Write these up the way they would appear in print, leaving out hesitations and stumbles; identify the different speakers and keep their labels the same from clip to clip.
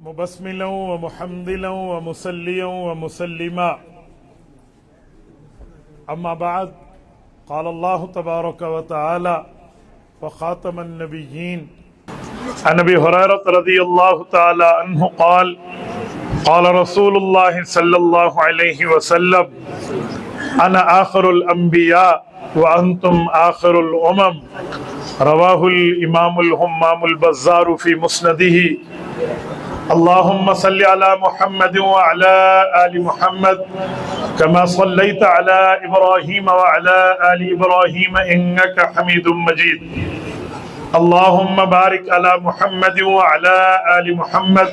Speaker 1: مبسملا ومحمدلا ومصليا ومسلما أما بعد قال الله تبارك وتعالى وخاتم النبيين عن أبي هريرة رضي الله تعالى عنه قال قال رسول الله صلى الله عليه وسلم أنا آخر الأنبياء وأنتم آخر الأمم رواه الإمام الهمام البزار في مسنده اللهم صل على محمد وعلى آل محمد كما صليت على إبراهيم وعلى آل إبراهيم إنك حميد مجيد اللهم بارك على محمد وعلى آل محمد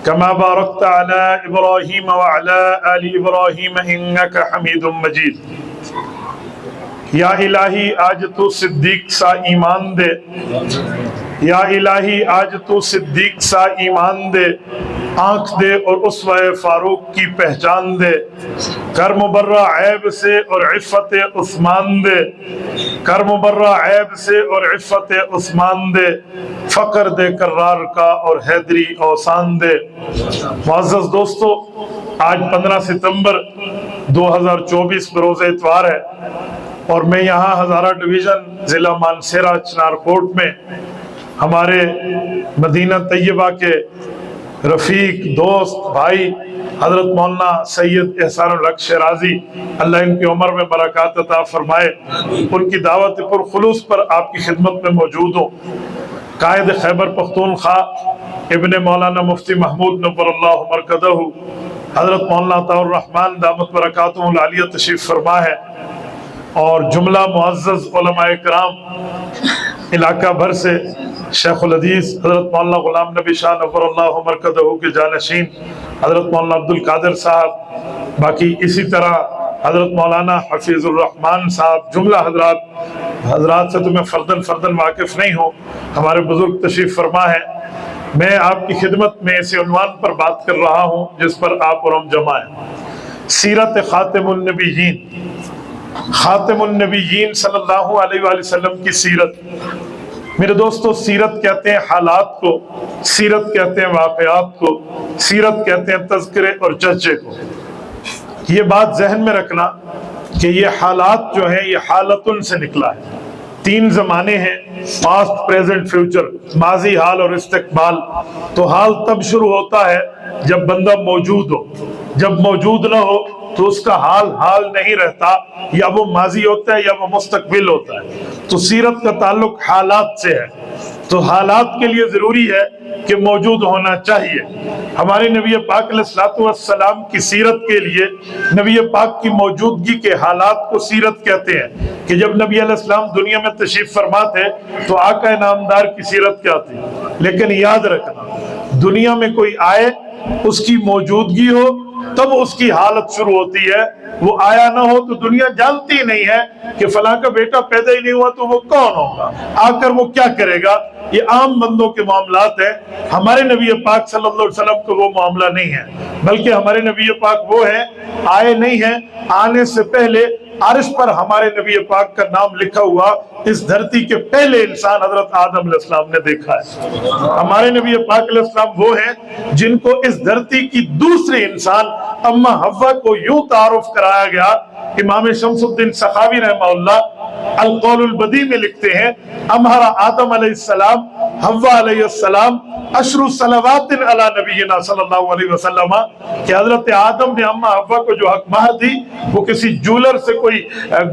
Speaker 1: كما باركت على إبراهيم وعلى آل إبراهيم إنك حميد مجيد یا الہی آج تو صدیق سا ایمان دے یا الہی آج تو صدیق سا ایمان دے آنکھ دے اور اسوہ فاروق کی پہچان دے کر مبرہ عیب سے اور عفت عثمان دے کر مبرہ عیب سے اور عفت عثمان دے فقر دے کرار کا اور حیدری اوسان دے معزز دوستو آج 15 ستمبر 2024 بروز اتوار ہے اور میں یہاں ہزارہ ڈویژن ضلع مانسہرہ چنارکوٹ میں ہمارے مدینہ طیبہ کے رفیق دوست بھائی حضرت مولانا سید احسان الحق شیرازی اللہ ان کی عمر میں برکات عطا فرمائے ان کی دعوت پر خلوص پر آپ کی خدمت میں موجود ہوں قائد خیبر پختونخوا ابن مولانا مفتی محمود نور اللہ مرکزہ حضرت مولانا عطاء الرحمن دامت برکاتہ العالیہ تشریف فرما ہے اور جملہ معزز علماء کرام علاقہ بھر سے شیخ الحدیث حضرت مولانا غلام نبی شاہ نور اللہ مرکزہ کے جانشین حضرت مولانا عبد القادر صاحب باقی اسی طرح حضرت مولانا حفیظ الرحمن صاحب جملہ حضرات سے تو میں فردن واقف نہیں ہوں ہمارے بزرگ تشریف فرما ہے میں آپ کی خدمت میں اسی عنوان پر بات کر رہا ہوں جس پر آپ اور ہم جمع ہیں سیرت خاتم النبیین خاتم النبیین صلی اللہ علیہ وآلہ وسلم کی سیرت میرے دوستو سیرت کہتے ہیں حالات کو سیرت کہتے ہیں واقعات کو سیرت کہتے ہیں تذکرے اور چرچے کو یہ بات ذہن میں رکھنا کہ یہ حالات جو ہیں یہ حالتن سے نکلا ہے 3 زمانے ہیں پاسٹ پریزنٹ فیوچر ماضی حال اور استقبال تو حال تب شروع ہوتا ہے جب بندہ موجود ہو جب موجود نہ ہو تو اس کا حال نہیں رہتا یا وہ ماضی ہوتا ہے یا وہ مستقبل ہوتا ہے تو سیرت کا تعلق حالات سے ہے تو حالات کے لیے ضروری ہے کہ موجود ہونا چاہیے ہمارے نبی پاک علیہ الصلوۃ والسلام کی سیرت کے لیے نبی پاک کی موجودگی کے حالات کو سیرت کہتے ہیں کہ جب نبی علیہ السلام دنیا میں تشریف فرما تھے تو آقا نامدار کی سیرت کیا تھی لیکن یاد رکھنا دنیا میں کوئی آئے اس کی موجودگی ہو تب اس کی حالت شروع ہوتی ہے وہ آیا نہ ہو تو دنیا جانتی نہیں ہے کہ فلاں کا بیٹا پیدا ہی نہیں ہوا تو وہ کون ہوگا آ کر وہ کیا کرے گا یہ عام بندوں کے معاملات ہیں ہمارے نبی پاک صلی اللہ علیہ وسلم کو وہ معاملہ نہیں ہے بلکہ ہمارے نبی پاک وہ ہیں آئے نہیں ہیں آنے سے پہلے عرش پر ہمارے نبی پاک کا نام لکھا ہوا اس دھرتی کے پہلے انسان حضرت آدم علیہ السلام نے دیکھا ہے ہمارے نبی پاک علیہ السلام وہ ہیں جن کو اس دھرتی کی دوسری انسان اما حوا کو یوں تعارف کرایا گیا امام شمس الدین سخاوی رحمہ اللہ القول البدی میں لکھتے ہیں امہرا آدم علیہ السلام حوا علیہ السلام عشر صلوات علی نبینا صلی اللہ علیہ وسلم کہ حضرت آدم نے اما حوا کو جو حق مہر دی وہ کسی جولر سے کوئی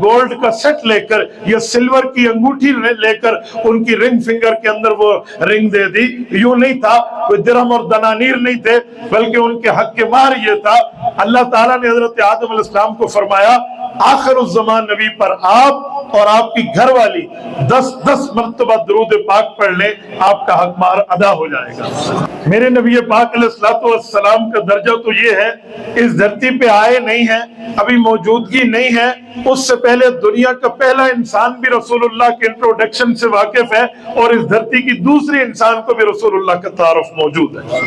Speaker 1: گولڈ کا سیٹ لے کر یا سلور کی انگوٹھی لے کر ان کی رنگ فنگر کے اندر وہ رنگ دے دی یوں نہیں تھا کوئی درہم اور دنانیر نہیں تھے بلکہ ان کے حق کے مہر یہ تھا اللہ تعالیٰ نے حضرت آدم علیہ السلام کو فرمایا آخر الزمان نبی پر آپ اور آپ کی گھر والی 10 مرتبہ درود پاک پڑھ لیں آپ کا حق مہر ادا ہو جائے گا میرے نبی پاک علیہ الصلوۃ والسلام کا درجہ تو یہ ہے اس دھرتی پہ آئے نہیں ہیں ابھی موجودگی نہیں ہے اس سے پہلے دنیا کا پہلا انسان بھی رسول اللہ کے انٹروڈکشن سے واقف ہے اور اس دھرتی کی دوسری انسان کو بھی رسول اللہ کا تعارف موجود ہے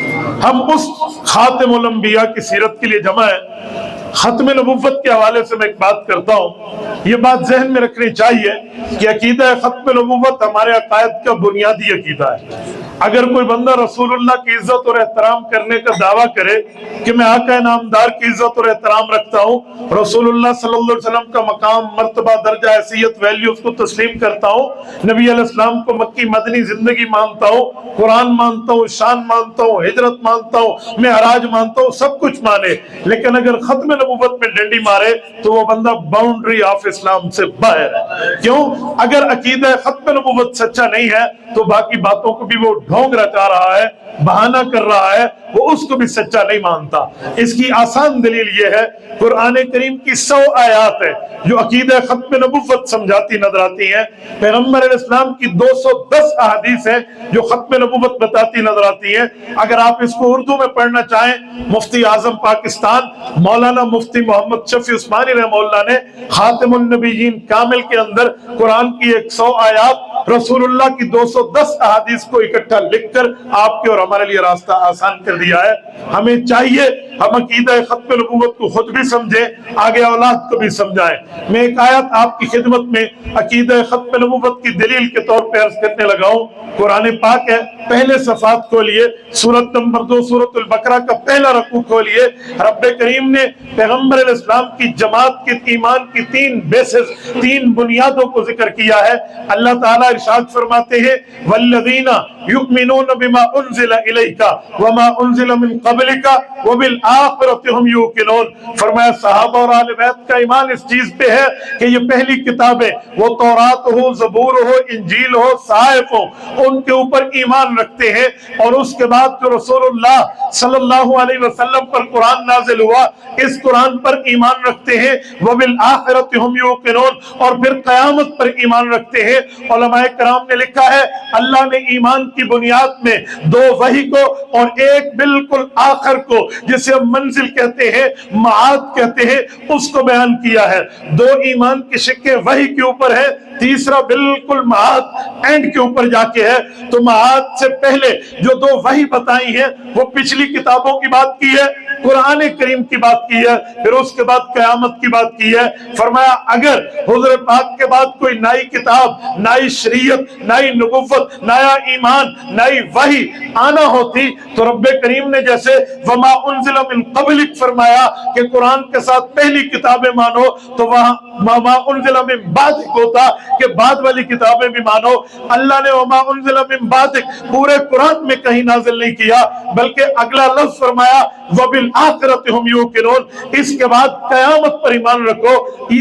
Speaker 1: ہم اس خاتم الانبیاء کی سیرت کے لیے جمع ہیں ختم نبوت کے حوالے سے میں ایک بات کرتا ہوں یہ بات ذہن میں رکھنی چاہیے کہ عقیدہ ختم نبوت ہمارے عقائد کا بنیادی عقیدہ ہے اگر کوئی بندہ رسول اللہ کی عزت اور احترام کرنے کا دعویٰ کرے کہ میں آقا نامدار کی عزت اور احترام رکھتا ہوں، رسول اللہ صلی اللہ علیہ وسلم کا مقام، مرتبہ، درجہ، حیثیت، ویلیوز کو تسلیم کرتا ہوں، نبی علیہ السلام کو مکی مدنی زندگی مانتا ہوں، قرآن مانتا ہوں، شان مانتا ہوں، ہجرت مانتا ہوں، معراج مانتا ہوں، سب کچھ مانے، لیکن اگر ختم نبوت میں ڈنڈی مارے تو وہ بندہ باؤنڈری آف اسلام سے باہر ہے۔ کیوں؟ اگر عقیدہ ختم نبوت سچا نہیں ہے تو باقی باتوں کو بھی وہ ڈھونگ رچا رہا ہے، بہانہ کر رہا ہے، وہ اس کو بھی سچا نہیں مانتا۔ اس کی آسان دلیل یہ ہے، قرآن کریم کی 100 آیات ہے جو عقیدہ ختم نبوت سمجھاتی نظر آتی ہیں، پیغمبر علیہ السلام کی 210 احادیث ہیں جو ختم نبوت بتاتی نظر آتی ہیں۔ اگر آپ اس کو اردو میں پڑھنا چاہیں، مفتی اعظم پاکستان مولانا مفتی محمد شفیع عثمانی رحمہ اللہ نے خاتم النبیین کامل کے اندر قرآن کی 100 آیات، رسول اللہ کی 210 احادیث کو اکٹھا لکھ کر آپ کے اور ہمارے لیے راستہ آسان کر دیا ہے۔ ہمیں چاہیے ہم عقیدہ ختم نبوت کو خود بھی سمجھیں، آگے اولاد کو بھی سمجھائیں۔ میں ایک آیت آپ کی خدمت میں عقیدہ ختم نبوت کی دلیل کے طور پہ عرض کرنے لگا ہوں۔ قرآن پاک ہے، پہلے صفحات کھولیے، سورت نمبر 2 سورت البقرہ کا پہلا رکوع کھولیے۔ رب کریم نے پیغمبر علیہ السلام کی جماعت کے ایمان کی 3 بیسز، 3 بنیادوں کو ذکر کیا ہے۔ اللہ تعالیٰ ارشاد فرماتے ہیں والذین یؤمنون بما انزل الیک وما انزل من قبلک وبالآخرۃ هم یوقنون۔ فرمایا صحابہ اور اہل بیت کا ایمان اس چیز پہ ہے کہ یہ پہلی کتابیں، وہ تورات ہو، زبور ہو، انجیل ہو، صحائف ہو، ان کے اوپر ایمان رکھتے ہیں، اور اس کے بعد جو رسول اللہ صلی اللہ علیہ وسلم پر قرآن نازل ہوا اس قرآن پر ایمان رکھتے ہیں، وبالآخرۃ هم یوقنون، اور پھر قیامت پر ایمان رکھتے ہیں۔ علماء کرام نے لکھا ہے اللہ نے ایمان کی بنیاد میں 2 وحی کو اور ایک بالکل آخر کو، جسے ہم منزل کہتے ہیں، معاد کہتے ہیں، اس کو بیان کیا ہے۔ 2 ایمان کی شقیں وحی کے اوپر ہے، تیسرا بالکل معاد اینڈ کے اوپر جا کے ہے۔ تو معاد سے پہلے جو 2 وحی بتائی ہیں وہ پچھلی کتابوں کی بات کی ہے، قرآن کریم کی بات کی ہے، پھر اس کے بعد قیامت کی بات کی ہے۔ فرمایا اگر حضور پاک کے بعد کوئی نئی کتاب، نئی شریعت، نئی نبوت، نیا ایمان، نئی وحی آنا ہوتی تو رب کریم نے جیسے وما انزل من قبلک فرمایا کہ قرآن کے ساتھ پہلی کتابیں مانو، تو وہاں وما انزل من بعدک ہوتا کہ بعد والی کتابیں بھی مانو۔ اللہ نے وما انزل من بعدک پورے قرآن میں کہیں نازل نہیں کیا، بلکہ اگلا لفظ فرمایا وبالآخرۃ هم یوقنون، اس کے بعد قیامت پر ایمان رکھو۔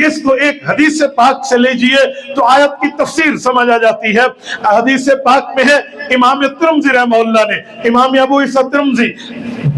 Speaker 1: اس کو ایک حدیث پاک سے لیجئے تو آیت کی تفسیر سمجھ آ جاتی ہے۔ حدیث پاک میں ہے، امام ترمذی رحمہ اللہ نے، امام ابو عیسیٰ ترمذی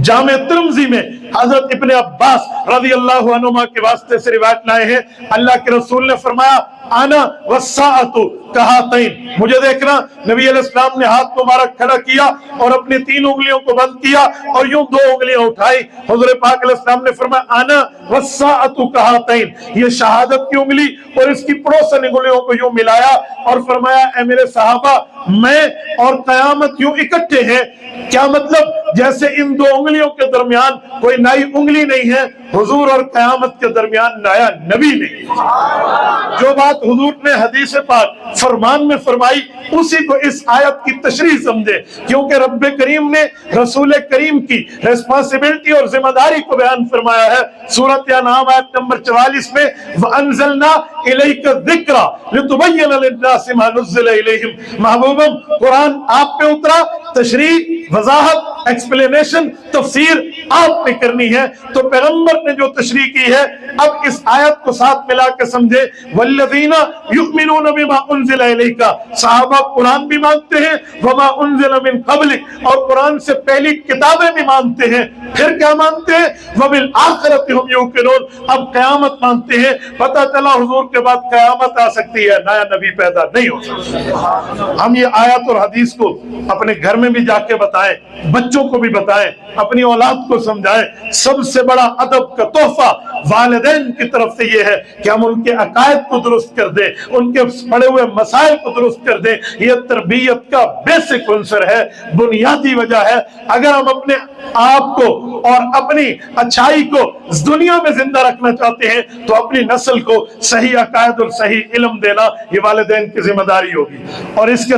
Speaker 1: جامع ترمذی میں حضرت ابن عباس رضی اللہ عنہما کے واسطے سے روایت لائے ہیں، اللہ کے رسول نے فرمایا انا والساعۃ کہاتین، مجھے دیکھنا، نبی علیہ السلام نے ہاتھ مبارک کھڑا کیا اور اپنی 3 انگلیوں کو بند کیا اور یوں 2 انگلیاں اٹھائی۔ حضور پاک علیہ السلام نے فرمایا انا والساعۃ کہاتین، یہ شہادت کی انگلی اور اس کی پڑوسن انگلیوں کو یوں ملایا اور فرمایا اے میرے صحابہ، میں اور قیامت یوں اکٹھے ہیں۔ کیا مطلب؟ جیسے ان 2 انگلیوں کے درمیان کوئی نئی انگلی نہیں ہے، حضور اور قیامت کے درمیان نیا نبی نہیں۔ جو بات حضور نے حدیث پاک فرمان میں فرمائی اسی کو اس آیت کی تشریح سمجھے، کیونکہ رب کریم نے رسول کریم کی ریسپانسبلٹی اور ذمہ داری کو بیان فرمایا ہے۔ سورۃ انعام آیت نمبر 44 میں وَأَنزَلْنَا إِلَيْكَ الذِّكْرَ لِتُبَيِّنَ لِلنَّاسِ مَا نُزِّلَ إِلَيْهِمْ، محبوبم قرآن آپ پہ اترا، تشریح، وضاحت، ایکسپلینیشن، تفسیر آپ نے کرنی ہے، تو پیغمبر نے جو تشریح کی ہے اب اس آیت کو ساتھ ملا کے سمجھے۔ والذین یؤمنون بما انزل الیک، صحابہ قرآن بھی مانتے ہیں، وما انزل من قبلک، اور قرآن سے پہلی کتابیں بھی مانتے ہیں، پھر کیا مانتے ہیں؟ وبالآخرۃ هم یوقنون، اب قیامت مانتے ہیں۔ پتہ چلا حضور کے بعد قیامت آ سکتی ہے، نیا نبی پیدا نہیں ہو سکتا۔ ہم یہ آیات اور حدیث کو اپنے گھر میں بھی جا کے بتائیں، بچوں کو بھی بتائیں، اپنی اولاد کو سمجھائیں۔ سب سے بڑا ادب کا تحفہ والدین کی طرف سے یہ ہے کہ ہم ان کے عقائد کو درست کر دیں، ان کے پڑے ہوئے مسائل کو درست کر دیں۔ یہ تربیت کا بیسک عنصر ہے، بنیادی وجہ ہے۔ اگر ہم اپنے آپ کو اور اپنی اچھائی کو اس دنیا میں زندہ رکھنا چاہتے ہیں تو اپنی نسل کو صحیح عقائد اور صحیح علم دینا یہ والدین کی ذمہ داری ہوگی۔ اور اس کے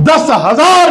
Speaker 1: 10,000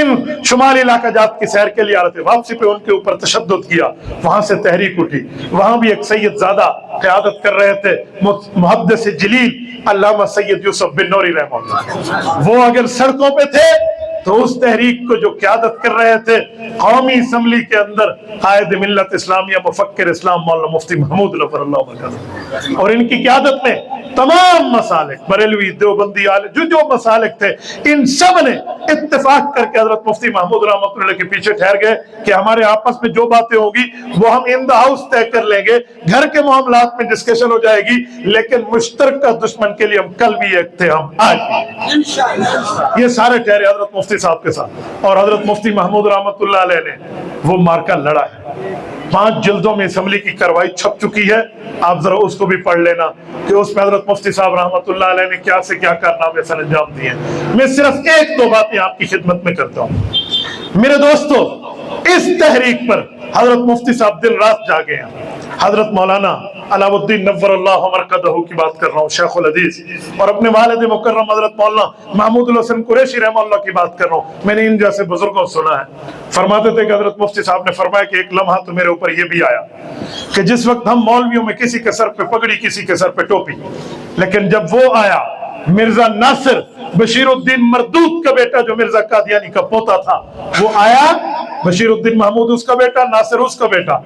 Speaker 1: ان شمالی علاقہ جات کی سیر کے لیے آ رہے تھے، واپسی پہ ان کے اوپر تشدد کیا، وہاں سے تحریک اٹھی، وہاں بھی ایک سید زادہ قیادت کر رہے تھے، محدث جلیل علامہ سید یوسف بن نوری رحمہ اللہ، وہ اگر سڑکوں پہ تھے تو اس تحریک کو جو قیادت کر رہے تھے قومی اسمبلی کے اندر قائد ملت اسلامیہ مفکر اسلام مولانا مفتی محمود نور اللہ وبرکاتہ، اور ان کی قیادت میں تمام مسالک بریلوی دیوبندی جو مسالک تھے ان سب نے اتفاق کر کے حضرت مفتی محمود رحمۃ اللہ کے پیچھے ٹھہر گئے کہ ہمارے آپس میں جو باتیں ہوگی وہ ہم ان دا ہاؤس طے کر لیں گے، گھر کے معاملات میں ڈسکشن ہو جائے گی، لیکن مشترکہ دشمن کے لیے ہم کل بھی ایک تھے، ہم آج بھی۔ یہ سارے ٹھہرے حضرت مفتی صاحب کے ساتھ، اور حضرت مفتی محمود رحمۃ اللہ علیہ نے وہ مارکا لڑا ہے۔ 5 جلدوں میں اسمبلی کی کارروائی چھپ چکی ہے، آپ ذرا اس کو بھی پڑھ لینا کہ اس میں حضرت مفتی صاحب رحمۃ اللہ علیہ نے کیا سے کیا کارنامے سر انجام دیے ہیں۔ میں صرف 1-2 باتیں آپ کی خدمت میں کرتا ہوں۔ میرے دوستو، اس تحریک پر حضرت مفتی صاحب دن رات جاگے ہیں۔ حضرت مولانا علاء الدین نور اللہ مرقدہ کی بات کر رہا ہوں، شیخ الحدیث، اور اپنے والد مکرم حضرت مولانا محمود الحسن قریشی رحمہ اللہ کی بات کر رہا ہوں۔ میں نے ان جیسے بزرگوں سے سنا ہے، فرماتے تھے کہ حضرت مفتی صاحب نے فرمایا کہ ایک لمحہ تو میرے اوپر یہ بھی آیا کہ جس وقت ہم مولویوں میں کسی کے سر پہ پگڑی، کسی کے سر پہ ٹوپی، لیکن جب وہ آیا مرزا ناصر بشیر الدین مردود کا بیٹا جو مرزا قادیانی کا پوتا تھا، وہ آیا، بشیر الدین محمود اس کا بیٹا، ناصر اس کا بیٹا،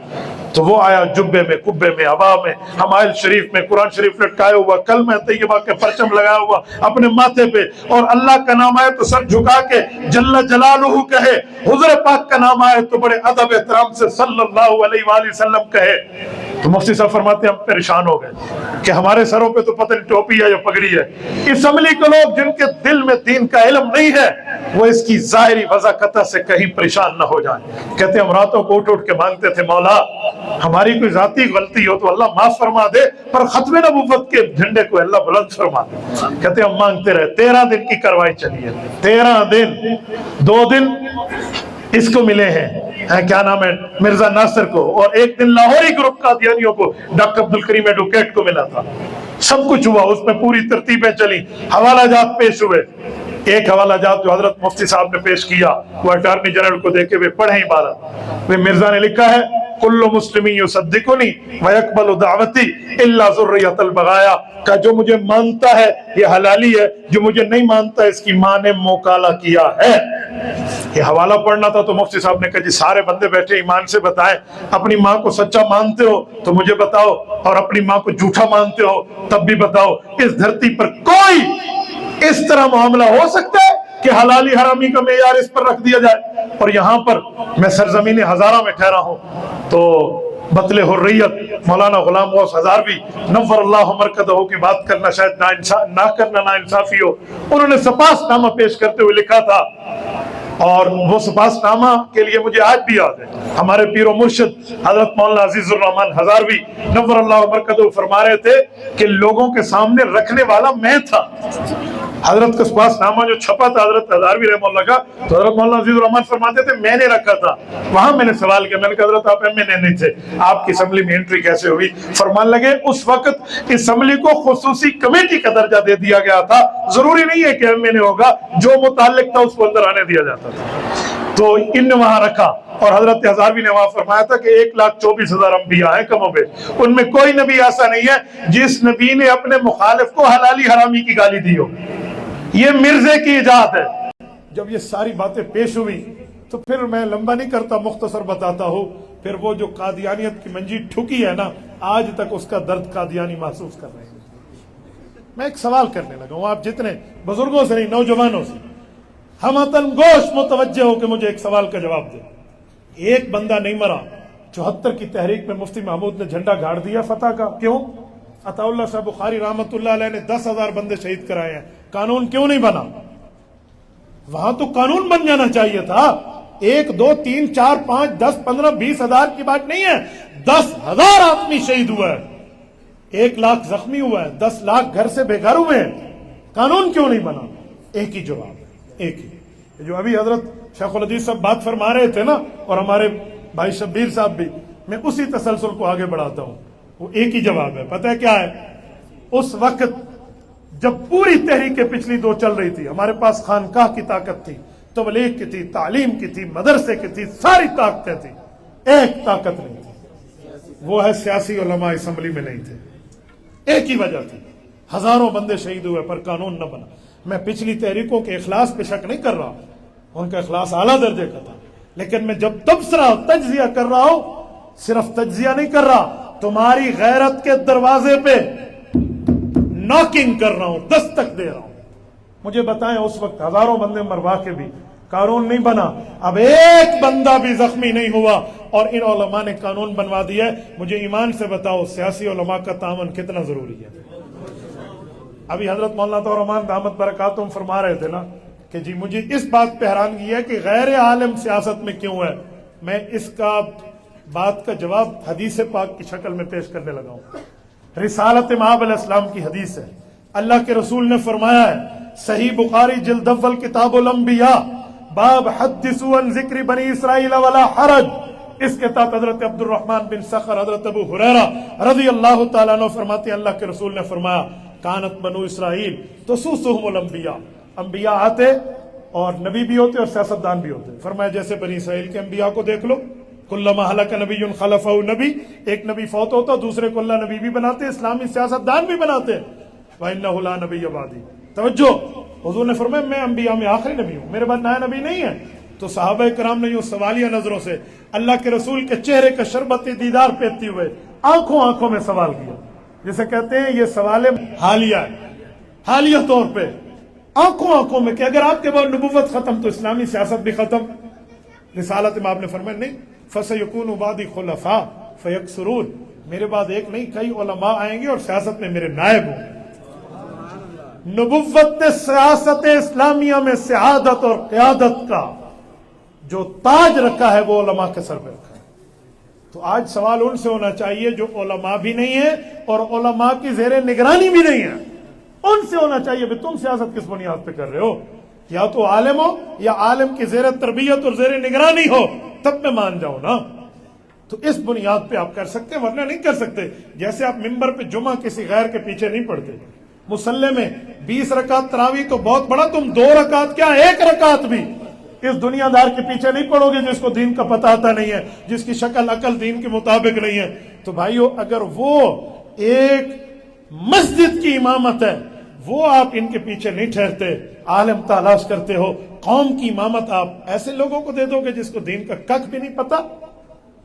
Speaker 1: تو وہ آیا جبے میں، کبے میں، عبا میں، حمائل شریف میں، قرآن شریف لٹکائے ہوا، کلمہ طیبہ کے پرچم لگایا ہوا اپنے ماتھے پہ، اور اللہ کا نام آئے تو سر جھکا کے جل جلالہ کہے، حضور پاک کا نام آئے تو بڑے ادب احترام سے صلی اللہ علیہ وآلہ وسلم کہے۔ تو مفتی صاحب فرماتے ہیں ہم پریشان ہو گئے کہ ہمارے سروں پہ تو پتہ نہیں ٹوپی ہے یا پگڑی ہے، اسمبلی کے لوگ جن کے دل میں دین کا علم نہیں ہے وہ اس کی ظاہری وضاحت سے کہیں پریشان نہ ہو جائیں۔ کہتے ہیں ہم راتوں کو اٹھ کے مانگتے تھے، مولا ہماری کوئی ذاتی غلطی ہو تو اللہ معاف فرما دے، پر ختم نبوت کے جھنڈے کو اللہ بلند فرما دے۔ کہتے ہیں ہم مانگتے رہے، 13 دن کی کارروائی چلی ہے، 13 دن، 2 دن اس کو ملے ہیں کیا نام ہے مرزا ناصر کو، اور 1 دن لاہوری گروپ قادیانیوں کو ڈاکٹر عبدالکریم ایڈوکیٹ کو ملا تھا۔ سب کچھ ہوا، اس میں پوری ترتیبیں چلی، حوالہ جات پیش ہوئے۔ ایک حوالہ جات جو حضرت مفتی صاحب نے پیش کیا وہ اٹارنی جنرل کو دے کے وہ پڑھیں عبارت، وہ مرزا نے لکھا ہے کل مسلمی یصدقنی ویقبل دعوتی الا ذریۃ البغایا، کہ جو مجھے مانتا ہے یہ حلالی ہے، جو مجھے نہیں مانتا اس کی ماں نے موکالا کیا ہے۔ یہ حوالہ پڑھنا تھا تو مفتی صاحب نے کہا جی سارے بندے بیٹھے ایمان سے بتائیں، اپنی ماں کو سچا مانتے ہو تو مجھے بتاؤ، اور اپنی ماں کو جھوٹا مانتے ہو تب بھی بتاؤ۔ اس دھرتی پر کوئی اس طرح معاملہ ہو سکتا ہے کہ حلالی حرامی کا معیار اس پر رکھ دیا جائے؟ اور یہاں پر میں سرزمین ہزارہ میں ٹھہرا ہوں تو بطل حریت مولانا غلام غوث ہزاروی نور اللہ مرکزہ کی بات کرنا شاید نہ کرنا نا انصافی ہو، انہوں نے سپاس نامہ پیش کرتے ہوئے لکھا تھا، اور وہ سپاس نامہ کے لیے مجھے آج بھی یاد ہے، ہمارے پیر و مرشد حضرت مولانا عزیز الرحمان ہزاروی نور اللہ مرکزہ فرما رہے تھے کہ لوگوں کے سامنے رکھنے والا میں تھا۔ حضرت کا سپاس نامہ جو چھپا تھا حضرت ہزاروی رحمہ اللہ کا، تو حضرت مولانا عزیز الرحمان فرماتے تھے میں نے رکھا تھا۔ وہاں میں نے سوال کیا، میں نے کہا حضرت آپ ایم این اے نہیں تھے، آپ کی اسمبلی میں انٹری کیسے ہوئی؟ فرمان لگے اس وقت اسمبلی کو خصوصی کمیٹی کا درجہ دے دیا گیا تھا، ضروری نہیں ہے کہ ایم این اے ہوگا، جو متعلق تھا اس کو اندر آنے دیا جاتا تھا۔ تو ان نے وہاں رکھا، اور حضرت ہزاروی نے وہاں فرمایا تھا کہ 1,24,000 انبیاء ہیں کم و بیش، ان میں کوئی نبی ایسا نہیں ہے جس نبی نے اپنے مخالف کو حلالی حرامی کی گالی دی ہو، یہ مرزے کی ایجاد ہے۔ جب یہ ساری باتیں پیش ہوئی تو پھر میں لمبا نہیں کرتا، مختصر بتاتا ہوں، پھر وہ جو قادیانیت کی منجی ٹھکی ہے نا، آج تک اس کا درد قادیانی محسوس کر رہے ہیں۔ میں ایک سوال کرنے لگا ہوں، آپ جتنے بزرگوں سے نہیں نوجوانوں سے ہمتن گوش متوجہ ہو کہ مجھے ایک سوال کا جواب دے۔ ایک بندہ نہیں مرا، 74 کی تحریک میں مفتی محمود نے جھنڈا گاڑ دیا فتح کا، کیوں؟ عطا اللہ صاحب بخاری رحمت اللہ علیہ نے 10,000 بندے شہید کرائے ہیں، قانون کیوں نہیں بنا؟ وہاں تو قانون بن جانا چاہیے تھا۔ 1 2 3 4 5 10 15 20 ہزار کی بات نہیں ہے، 10,000 آدمی شہید ہوا ہے، 1 لاکھ زخمی ہوا ہے، 10 لاکھ گھر سے بے گھر ہوئے ہیں، قانون کیوں نہیں بنا؟ ایک ہی جواب ہے، ایک ہی، جو ابھی حضرت شیخ الحدیث صاحب بات فرما رہے تھے نا، اور ہمارے بھائی شبیر صاحب بھی، میں اسی تسلسل کو آگے بڑھاتا ہوں، وہ ایک ہی جواب ہے۔ پتہ ہے کیا ہے؟ اس وقت جب پوری تحریک پچھلی 2 چل رہی تھی، ہمارے پاس خانقاہ کی طاقت تھی، تبلیغ کی تھی، تعلیم کی تھی، مدرسے کی تھی، ساری طاقتیں تھی، ایک طاقت نہیں تھی، وہ ہے سیاسی علماء اسمبلی میں نہیں تھے۔ ایک ہی وجہ تھی، ہزاروں بندے شہید ہوئے پر قانون نہ بنا۔ میں پچھلی تحریکوں کے اخلاص پہ شک نہیں کر رہا، ان کا اخلاص اعلیٰ درجے کا تھا، لیکن میں جب تبصرہ تجزیہ کر رہا ہوں، صرف تجزیہ نہیں کر رہا، تمہاری غیرت کے دروازے پہ ناکنگ کر رہا ہوں، دستک دے رہا ہوں۔ مجھے بتائیں اس وقت ہزاروں بندے مروا کے بھی قانون نہیں بنا، اب ایک بندہ بھی زخمی نہیں ہوا اور ان علماء نے قانون بنوا دیا ہے۔ مجھے ایمان سے بتاؤ سیاسی علماء کا تعاون کتنا ضروری ہے؟ ابھی حضرت مولانا طاہر الرحمن دامت برکاتہم فرما رہے تھے نا کہ جی مجھے اس بات پہ حیرانگی ہے کہ غیر عالم سیاست میں کیوں ہے۔ میں اس کا بات کا جواب حدیث پاک کی شکل میں پیش کرنے لگا ہوں۔ رسالت مآب علیہ السلام کی حدیث ہے، اللہ کے رسول نے فرمایا ہے، صحیح بخاری جلد اول کتاب الانبیاء باب حدثوا عن ذکر بنی اسرائیل ولا حرج، اس کے تحت حضرت عبد الرحمن بن صخر، حضرت ابو ہریرہ رضی اللہ تعالیٰ عنہ فرماتے ہیں اللہ کے رسول نے فرمایا کانت بنو اسرائیل تسوسہم الانبیاء، انبیاء آتے اور نبی بھی ہوتے اور سیاستدان بھی ہوتے۔ فرمایا جیسے بنی اسرائیل کے انبیاء کو دیکھ لو، کلما ہلک نبی خلفہ نبی، ایک نبی فوت ہوتا دوسرے کو اللہ نبی بھی بناتے، اسلامی سیاستدان بھی بناتے۔ وَإِنَّهُ لَا نَبِيَّ بَعْدِي، توجہ، حضور نے فرمایا میں انبیاء میں آخری نبی ہوں، میرے بعد نیا نبی نہیں ہے۔ تو صحابہ کرام نے یوں سوالیہ نظروں سے اللہ کے رسول کے چہرے کا شربتی دیدار پیتے ہوئے آنکھوں میں سوال کیا، جسے کہتے ہیں یہ سوال حالیہ ہے، حالیہ طور پہ آنکھوں میں کہ اگر آپ کے بعد نبوت ختم تو اسلامی سیاست بھی ختم۔ رسالت میں آپ نے فرمایا نہیں، فَسَيَكُونُ بَعْدِي خُلَفَاء فَيَكْثُرُونَ، میرے بعد ایک نہیں کئی علماء آئیں گے اور سیاست میں میرے نائب ہوں۔ نبوت نے سیاست اسلامیہ میں سعادت اور قیادت کا جو تاج رکھا ہے وہ علماء کے سر پہ رکھا ہے۔ تو آج سوال ان سے ہونا چاہیے جو علماء بھی نہیں ہیں اور علماء کی زیر نگرانی بھی نہیں ہے، ان سے ہونا چاہیے کہ تم سیاست کس بنیاد پہ کر رہے ہو، یا تو عالم ہو یا عالم کی زیر تربیت اور زیر نگرانی ہو، تب میں مان جاؤ نا۔ تو اس بنیاد پہ آپ کر سکتے ہیں، ورنہ نہیں کر سکتے۔ جیسے آپ ممبر پہ جمعہ کسی غیر کے پیچھے نہیں پڑھتے، مصلی میں 20 رکعت تراویح تو بہت بڑا، تم 2 رکعت کیا 1 رکعت بھی اس دنیا دار کے پیچھے نہیں پڑھو گے جس کو دین کا پتہ آتا نہیں ہے، جس کی شکل عقل دین کے مطابق نہیں ہے۔ تو بھائیو اگر وہ ایک مسجد کی امامت ہے وہ آپ ان کے پیچھے نہیں ٹھہرتے، عالم تلاش کرتے ہو، قوم کی امامت آپ ایسے لوگوں کو دے دو گے جس کو دین کا ککھ بھی نہیں پتا،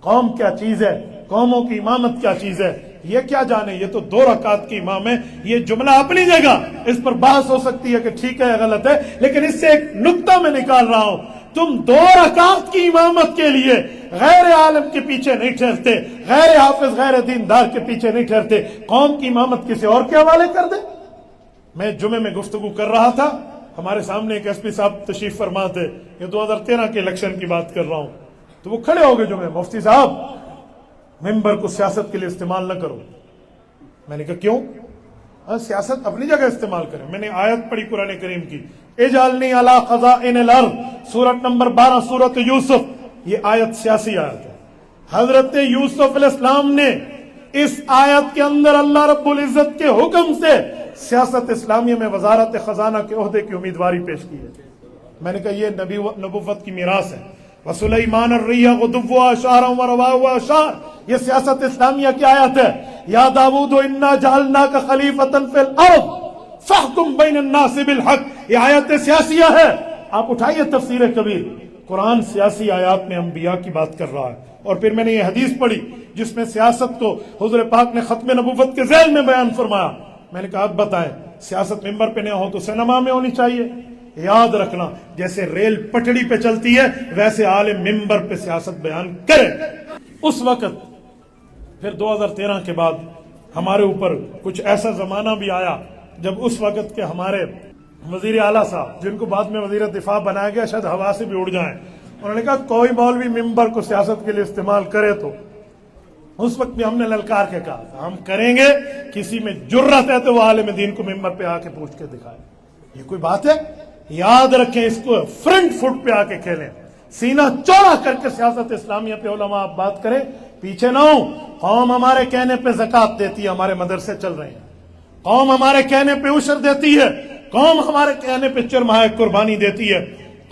Speaker 1: قوم کیا چیز ہے، قوموں کی امامت کیا چیز ہے، یہ کیا جانے، یہ تو 2 رکعت کی امام ہے۔ یہ جملہ اپنی جگہ اس پر بحث ہو سکتی ہے کہ ٹھیک ہے یا غلط ہے، لیکن اس سے ایک نقطہ میں نکال رہا ہوں، تم 2 رکعت کی امامت کے لیے غیر عالم کے پیچھے نہیں ٹھہرتے، غیر حافظ غیر دیندار کے پیچھے نہیں ٹھہرتے، قوم کی امامت کسی اور کے حوالے کر دے۔ میں جمعے میں گفتگو کر رہا تھا، ہمارے سامنے ایک ایس پی صاحب تشریف فرما تھے، یہ 2013 کے الیکشن کی بات کر رہا ہوں، تو وہ کھڑے ہو گئے جمعے، مفتی صاحب ممبر کو سیاست کے لیے استعمال نہ کرو۔ میں نے کہا کیوں؟ سیاست اپنی جگہ استعمال کریں۔ میں نے آیت پڑھی قرآن کریم کی، اجعلنی علی خزائن الارض، سورت نمبر 12 سورت یوسف، یہ آیت سیاسی آیت ہے۔ حضرت یوسف علیہ السلام نے اس آیت کے اندر اللہ رب العزت کے حکم سے سیاست اسلامیہ میں وزارت خزانہ کے عہدے کی امیدواری پیش کی ہے۔ میں نے کہا یہ نبوت کی میراث ہے۔ وَسُلَيْمَانَ الرِّيحَ غُدُوُّهَا شَهْرًا وَرَوَاحُهَا شَهْرًا، یہ سیاست اسلامیہ کی آیت ہے۔ یا داؤد اِنَّا جَعَلْنَاكَ خَلِيفَةً فِي الْأَرْضِ فَاحْكُم بَيْنَ النَّاسِ بِالْحَقِّ، یہ آیت سیاسیہ ہے۔ آپ اٹھائیے تفسیر کبیر، قرآن سیاسی آیات میں انبیاء کی بات کر رہا ہے، اور پھر میں نے یہ حدیث پڑھی جس میں سیاست کو حضور پاک نے ختم نبوت کے ذیل میں بیان فرمایا۔ میں نے کہا اب بتائیں، سیاست ممبر پہ نہ ہو تو سینما میں ہونی چاہیے؟ یاد رکھنا، جیسے ریل پٹڑی پہ چلتی ہے ویسے عالم ممبر پہ سیاست بیان کرے۔ اس وقت پھر 2013 کے بعد ہمارے اوپر کچھ ایسا زمانہ بھی آیا جب اس وقت کے ہمارے وزیر اعلیٰ صاحب، جن کو بعد میں وزیر دفاع بنایا گیا، شاید ہوا سے بھی اڑ جائیں، انہوں نے کہا کوئی مولوی ممبر کو سیاست کے لیے استعمال کرے تو، اس وقت بھی ہم نے للکار کے کہا تھا ہم کریں گے، کسی میں جرت ہے تو وہ عالم دین کو ممبر پہ آ کے پوچھ کے دکھائے۔ یہ کوئی بات ہے؟ یاد رکھیں، اس کو فرنٹ فٹ پہ آ کے کھیلیں، سینہ چوڑا کر کے سیاست اسلامیہ پہ علماء آپ بات کریں، پیچھے نہ ہوں۔ قوم ہمارے کہنے پہ زکوٰۃ دیتی ہے، ہمارے مدرسے چل رہے ہیں، قوم ہمارے کہنے پہ عشر دیتی ہے، قوم ہمارے کہنے پہ چرمہائے قربانی دیتی ہے،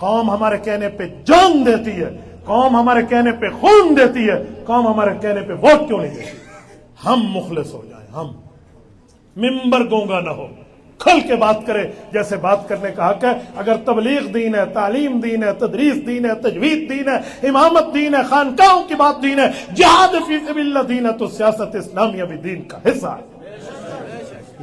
Speaker 1: قوم ہمارے کہنے پہ جان دیتی ہے، قوم ہمارے کہنے پہ خون دیتی ہے، قوم ہمارے کہنے پہ ووٹ کیوں نہیں دیتی؟ ہم مخلص ہو جائیں، ہم ممبر گونگا نہ ہو، کھل کے بات کرے جیسے بات کرنے کا حق ہے۔ اگر تبلیغ دین ہے، تعلیم دین ہے، تدریس دین ہے، تجوید دین ہے، امامت دین ہے، خانقاہوں کی بات دین ہے، جہاد فی سبیل اللہ دین ہے، تو سیاست اسلامیہ بھی دین کا حصہ ہے۔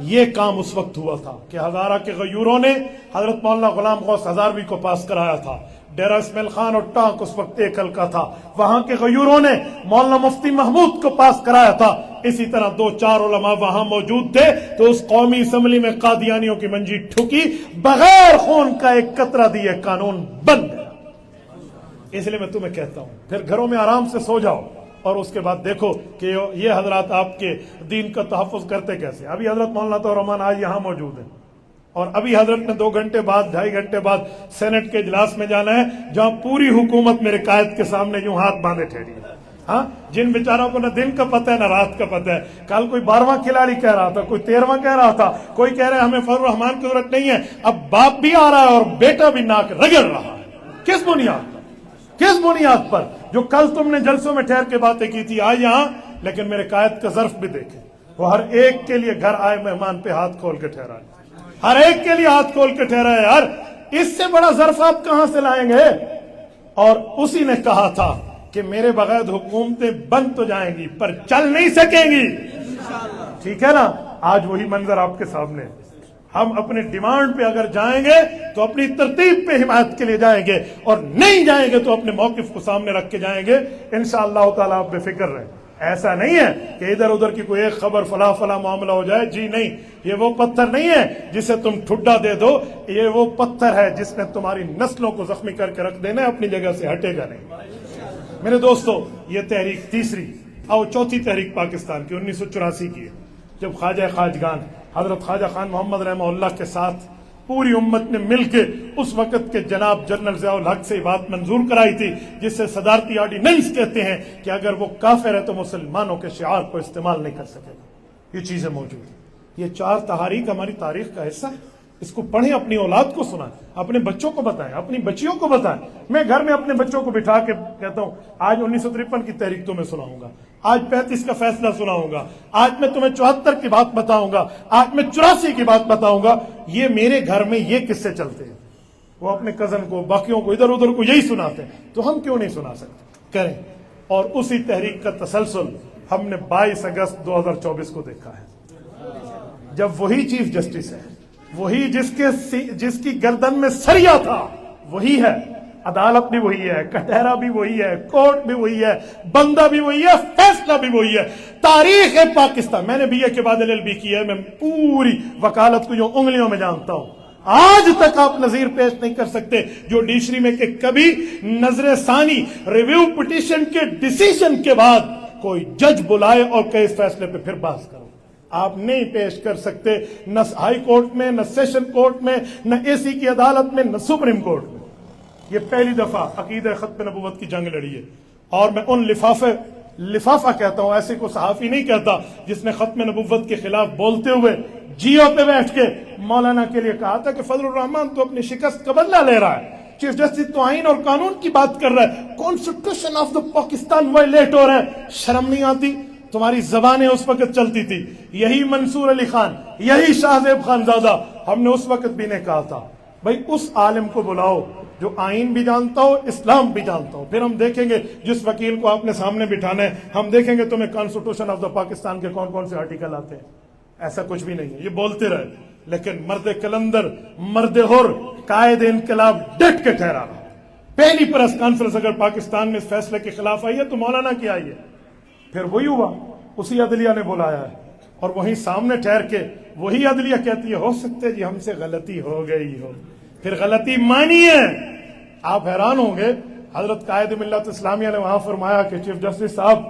Speaker 1: یہ کام اس وقت ہوا تھا کہ ہزارہ کے غیوروں نے حضرت مولانا غلام غوث ہزاروی کو پاس کرایا تھا۔ ڈیرہ اسماعیل خان اور ٹانک اس وقت ایک حلقہ تھا، وہاں کے غیوروں نے مولانا مفتی محمود کو پاس کرایا تھا۔ اسی طرح دو چار علماء وہاں موجود تھے تو اس قومی اسمبلی میں قادیانیوں کی منجی ٹھکی، بغیر خون کا ایک قطرہ دیے قانون بن گیا۔ اس لیے میں تمہیں کہتا ہوں پھر گھروں میں آرام سے سو جاؤ اور اس کے بعد دیکھو کہ یہ حضرات آپ کے دین کا تحفظ کرتے کیسے۔ ابھی حضرت مولانا عطا الرحمان آج یہاں موجود ہیں، اور ابھی حضرت نے 2 گھنٹے بعد 2.5 گھنٹے بعد سینٹ کے اجلاس میں جانا ہے، جہاں پوری حکومت میرے قائد کے سامنے یوں ہاتھ باندھے ٹھہری ہے۔ ہاں، جن بیچاروں کو نہ دن کا پتہ ہے نہ رات کا پتہ ہے۔ کل کوئی 12واں کھلاڑی کہہ رہا تھا، کوئی 13واں کہہ رہا تھا، کوئی کہہ رہا ہے ہمیں فضل الرحمان کی ضرورت نہیں ہے۔ اب باپ بھی آ رہا ہے اور بیٹا بھی ناک رگڑ رہا ہے۔ کس بنیاد پر؟ کس بنیاد پر؟ جو کل تم نے جلسوں میں ٹھہر کے باتیں کی تھی آج یہاں، لیکن میرے قائد کا ظرف بھی دیکھیں، وہ ہر ایک کے لیے گھر آئے مہمان پہ ہاتھ کھول کے ٹھہرا ہے، ہر ایک کے لیے ہاتھ کھول کے ٹھہرا ہے۔ یار اس سے بڑا ظرف آپ کہاں سے لائیں گے؟ اور اسی نے کہا تھا کہ میرے بغیر حکومتیں بند تو جائیں گی پر چل نہیں سکیں گی، ٹھیک ہے نا؟ آج وہی منظر آپ کے سامنے۔ ہم اپنے ڈیمانڈ پہ اگر جائیں گے تو اپنی ترتیب پہ حمایت کے لیے جائیں گے، اور نہیں جائیں گے تو اپنے موقف کو سامنے رکھ کے جائیں گے انشاءاللہ تعالیٰ۔ آپ بے فکر رہیں، ایسا نہیں ہے کہ ادھر ادھر کی کوئی ایک خبر فلاں فلاں معاملہ ہو جائے، جی نہیں، یہ وہ پتھر نہیں ہے جسے تم ٹھڈا دے دو، یہ وہ پتھر ہے جس نے تمہاری نسلوں کو زخمی کر کے رکھ دینا ہے، اپنی جگہ سے ہٹے گا نہیں۔ میرے دوستو، یہ تحریک تیسری اور چوتھی تحریک پاکستان کی 1984 کی ہے، جب خواجہ خواجگان حضرت خواجہ خان محمد رحمہ اللہ کے ساتھ پوری امت نے مل کے اس وقت کے جناب جنرل ضیاء الحق سے بات منظور کرائی تھی، جس سے صدارتی آرڈیننس کہتے ہیں کہ اگر وہ کافر ہے تو مسلمانوں کے شعار کو استعمال نہیں کر سکے گا۔ یہ چیزیں موجود ہیں۔ یہ 4 تحاریک ہماری تاریخ کا حصہ ہے۔ اس کو پڑھیں، اپنی اولاد کو سنائیں، اپنے بچوں کو بتائیں، اپنی بچیوں کو بتائیں۔ میں گھر میں اپنے بچوں کو بٹھا کے کہتا ہوں آج 1953 کی تحریک تمہیں سناؤں گا، آج 35 کا فیصلہ سناؤں گا، آج میں تمہیں 74 کی بات بتاؤں گا، آج میں 84 کی بات بتاؤں گا۔ یہ میرے گھر میں یہ قصے چلتے ہیں، وہ اپنے کزن کو، باقیوں کو، ادھر ادھر کو یہی سناتے ہیں، تو ہم کیوں نہیں سنا سکتے؟ کریں۔ اور اسی تحریک کا تسلسل ہم نے 22 اگست 2024 کو دیکھا ہے، جب وہی چیف جسٹس ہے، وہی جس کی گردن میں سریا تھا وہی ہے، عدالت بھی وہی ہے، کٹہرا بھی وہی ہے، کورٹ بھی وہی ہے، بندہ بھی وہی ہے، فیصلہ بھی وہی ہے۔ تاریخ پاکستان، میں نے BA کے بعد LLB کی ہے، میں پوری وکالت کو جو انگلیوں میں جانتا ہوں، آج تک آپ نظیر پیش نہیں کر سکتے جوڈیشری میں کہ کبھی نظر ثانی ریویو پٹیشن کے ڈیسیژن کے بعد کوئی جج بلائے اور کہ اس فیصلے پہ پھر بحث کرو۔ آپ نہیں پیش کر سکتے، نہ ہائی کورٹ میں، نہ سیشن کورٹ میں، نہ AC کی عدالت میں، نہ سپریم کورٹ میں۔ یہ پہلی دفعہ عقیدہ ختم نبوت کی جنگ لڑی ہے، اور میں ان لفافہ کہتا ہوں، ایسے کو صحافی نہیں کہتا جس نے ختم نبوت کے خلاف بولتے ہوئے جیو پہ بیٹھ کے مولانا کے لیے کہا تھا کہ فضل الرحمان تو اپنی شکست کا بدلہ لے رہا ہے، چیف جسٹس تو آئین اور قانون کی بات کر رہا ہے، constitution of the Pakistan violate ہو رہا ہے، شرم نہیں آتی؟ تمہاری زبانیں اس وقت چلتی تھی، یہی منصور علی خان، یہی شاہ زیب خان زادہ، ہم نے اس وقت بھی نے کہا تھا بھائی اس عالم کو بلاؤ جو آئین بھی جانتا ہو، اسلام بھی جانتا ہو، پھر ہم دیکھیں گے جس وکیل کو آپ نے سامنے بٹھانا ہے، ہم دیکھیں گے تمہیں کانسٹیٹیوشن آف دا پاکستان کے کون کون سے آرٹیکل آتے ہیں۔ ایسا کچھ بھی نہیں ہے، یہ بولتے رہے، لیکن مرد کلندر، مرد حر، قائد انقلاب ڈٹ کے ٹھہرا رہا۔ پہلی پریس کانفرنس اگر پاکستان میں اس فیصلے کے خلاف آئی ہے تو مولانا کی آئی ہے، پھر وہی ہوا، اسی عدلیہ نے بلایا ہے، اور وہیں سامنے ٹھہر کے وہی عدلیہ کہتی ہے ہو سکتے جی ہم سے غلطی ہو گئی ہو، پھر غلطی مانی ہے۔ آپ حیران ہوں گے، حضرت قائد ملت اسلامیہ نے وہاں فرمایا کہ چیف جسٹس صاحب،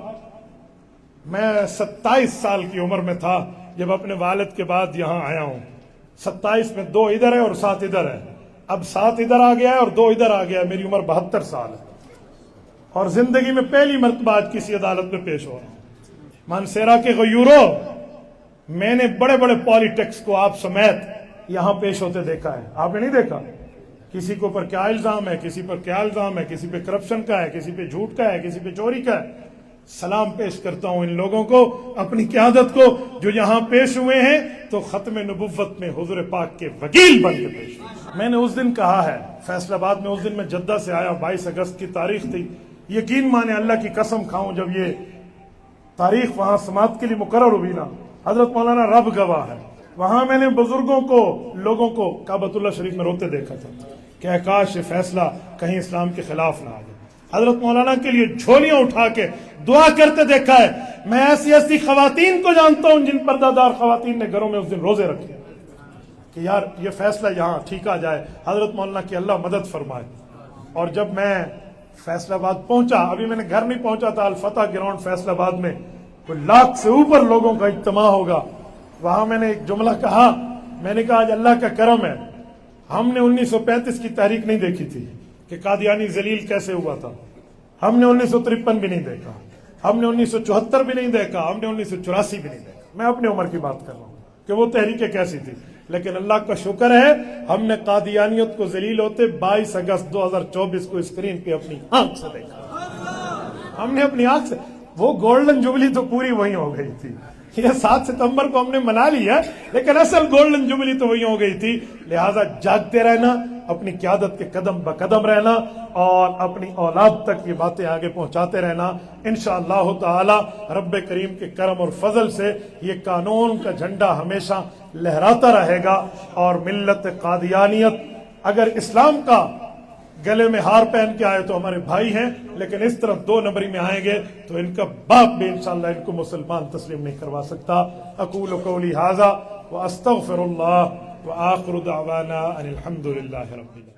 Speaker 1: میں 27 سال کی عمر میں تھا جب اپنے والد کے بعد یہاں آیا ہوں، 27 میں 2 ادھر ہے اور 7 ادھر ہے، اب 7 ادھر آ گیا ہے اور 2 ادھر آ گیا ہے، میری عمر 72 سال ہے، اور زندگی میں پہلی مرتبہ آج کسی عدالت میں پیش ہو رہا ہوں۔ مانسیرا کے غیوروں، میں نے بڑے بڑے پالیٹکس کو آپ سمیت یہاں پیش ہوتے دیکھا ہے، آپ نے نہیں دیکھا؟ کسی کے اوپر کیا الزام ہے، کسی پر کیا الزام ہے، کسی پہ کرپشن کا ہے، کسی پہ جھوٹ کا ہے، کسی پہ چوری کا ہے. سلام پیش کرتا ہوں ان لوگوں کو، اپنی قیادت کو، جو یہاں پیش ہوئے ہیں تو ختم نبوت میں حضور پاک کے وکیل بن کے پیش ہوئے. میں نے اس دن کہا ہے فیصل آباد میں، اس دن میں جدہ سے آیا، 22 اگست کی تاریخ تھی. یقین مانے اللہ کی قسم کھاؤں، جب یہ تاریخ وہاں سماعت کے لیے مقرر ہوئی نا، حضرت مولانا رب گواہ ہے، وہاں میں نے بزرگوں کو، لوگوں کو کعبۃ اللہ شریف میں روتے دیکھا تھا کہ کاش یہ فیصلہ کہیں اسلام کے خلاف نہ آ جائے. حضرت مولانا کے لیے جھولیاں اٹھا کے دعا کرتے دیکھا ہے. میں ایسی ایسی خواتین کو جانتا ہوں جن پردہ دار خواتین نے گھروں میں اس دن روزے رکھے کہ یار یہ فیصلہ یہاں ٹھیک آ جائے، حضرت مولانا کی اللہ مدد فرمائے. اور جب میں فیصل آباد پہنچا، ابھی میں نے گھر نہیں پہنچا تھا، الفتح گراؤنڈ فیصل آباد میں کوئی 1 لاکھ سے اوپر لوگوں کا اجتماع ہوگا. وہاں میں نے ایک جملہ کہا، میں نے کہا آج اللہ کا کرم ہے، ہم نے 1935 کی تحریک نہیں دیکھی تھی کہ قادیانی ذلیل کیسے ہوا تھا، ہم نے 1953 بھی نہیں دیکھا، ہم نے 1974 بھی نہیں دیکھا، ہم نے 1984 بھی نہیں دیکھا. میں اپنی عمر کی بات کر رہا ہوں کہ وہ تحریکیں کیسی تھی. لیکن اللہ کا شکر ہے ہم نے قادیانیت کو ذلیل ہوتے 22 اگست 2024 کو اسکرین پہ اپنی آنکھ سے دیکھا. ہم نے اپنی آنکھ سے، وہ گولڈن جوبلی تو پوری وہیں ہو گئی تھی. یہ 7 ستمبر کو ہم نے منا لیا، لیکن اصل گولڈن جوبلی تو وہیں ہو گئی تھی. لہٰذا جاگتے رہنا، اپنی قیادت کے قدم بقدم رہنا، اور اپنی اولاد تک یہ باتیں آگے پہنچاتے رہنا. انشاءاللہ تعالی رب کریم کے کرم اور فضل سے یہ قانون کا جھنڈا ہمیشہ لہراتا رہے گا. اور ملت قادیانیت اگر اسلام کا گلے میں ہار پہن کے آئے تو ہمارے بھائی ہیں، لیکن اس طرح 2 نمبری میں آئیں گے تو ان کا باپ بھی انشاءاللہ ان کو مسلمان تسلیم نہیں کروا سکتا. اقول قولی ھذا واستغفر اللہ وآخر دعوانا ان الحمد للہ رب العالمین.